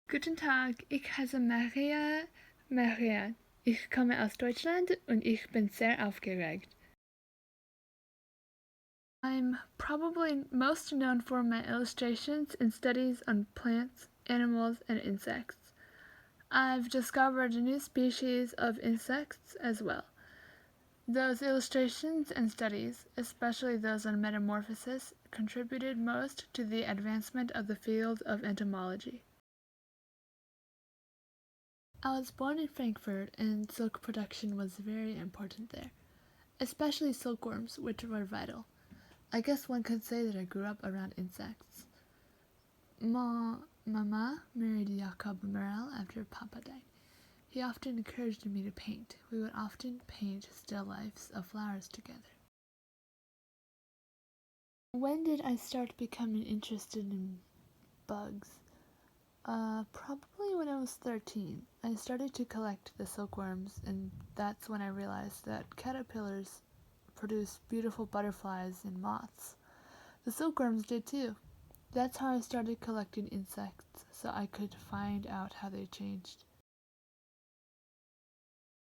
Guten Tag, ich heiße Merian. Ich komme aus Deutschland und ich bin sehr aufgeregt. I'm probably most known for my illustrations and studies on plants, animals, and insects. I've discovered new species of insects as well. Those illustrations and studies, especially those on metamorphosis, contributed most to the advancement of the field of entomology. I was born in Frankfurt, and silk production was very important there, especially silkworms, which were vital. I guess one could say that I grew up around insects. Mama married Jakob Merel after Papa died. He often encouraged me to paint. We would often paint still lifes of flowers together. When did I start becoming interested in bugs? Probably when I was 13. I started to collect the silkworms, and that's when I realized that caterpillars produce beautiful butterflies and moths. The silkworms did too. That's how I started collecting insects, so I could find out how they changed.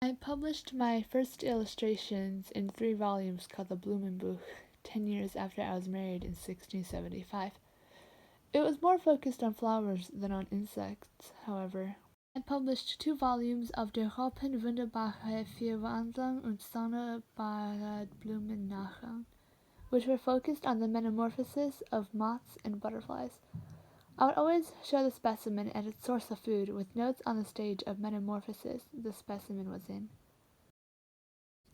I published my first illustrations in 3 volumes called the Blumenbuch 10 years after I was married in 1675. It was more focused on flowers than on insects, however. I published 2 volumes of Der Raupen wunderbare Vierwandlung und sonderbare Blumennachgang, which were focused on the metamorphosis of moths and butterflies. I would always show the specimen and its source of food with notes on the stage of metamorphosis the specimen was in.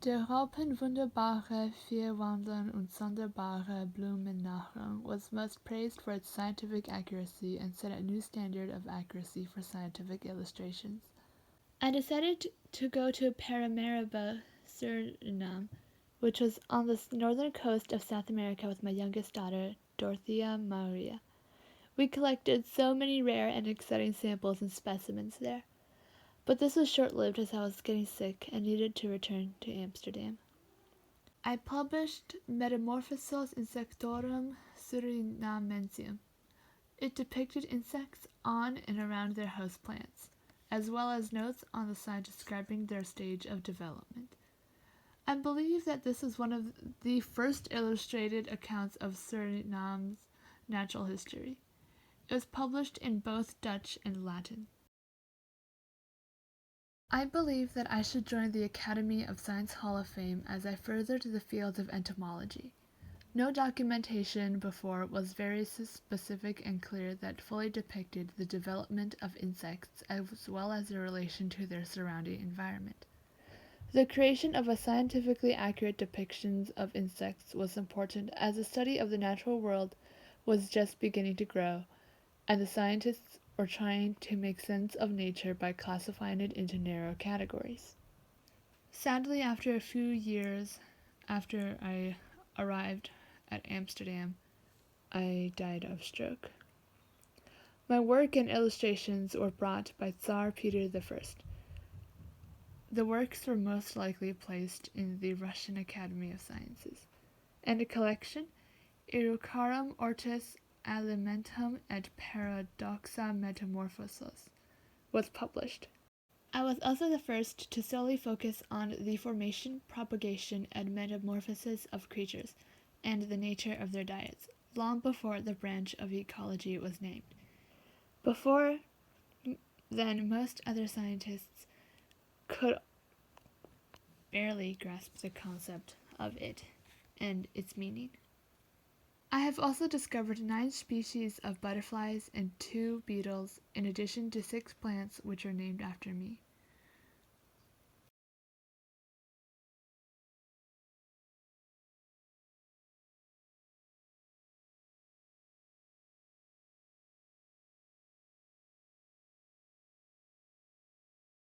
Der Raupen wunderbare Vierwandlung und sonderbare Blumennachgang was most praised for its scientific accuracy and set a new standard of accuracy for scientific illustrations. I decided to go to Paramaribo, Suriname, which was on the northern coast of South America with my youngest daughter, Dorothea Maria. We collected so many rare and exciting samples and specimens there. But this was short-lived as I was getting sick and needed to return to Amsterdam. I published Metamorphosos Insectorum Surinamensium. It depicted insects on and around their host plants, as well as notes on the side describing their stage of development. I believe that this is one of the first illustrated accounts of Suriname's natural history. It was published in both Dutch and Latin. I believe that I should join the Academy of Science Hall of Fame as I furthered the field of entomology. No documentation before was very specific and clear that fully depicted the development of insects as well as their relation to their surrounding environment. The creation of a scientifically accurate depictions of insects was important as the study of the natural world was just beginning to grow, and the scientists were trying to make sense of nature by classifying it into narrow categories. Sadly, after a few years after I arrived at Amsterdam, I died of stroke. My work and illustrations were brought by Tsar Peter I. The works were most likely placed in the Russian Academy of Sciences, and a collection, Erucarum Ortis Alimentum et Paradoxa Metamorphosos, was published. I was also the first to solely focus on the formation, propagation, and metamorphosis of creatures, and the nature of their diets, long before the branch of ecology was named. Before then, most other scientists could barely grasp the concept of it and its meaning. I have also discovered 9 species of butterflies and 2 beetles, in addition to 6 plants which are named after me.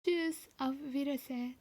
Tschüss, auf Wiedersehen.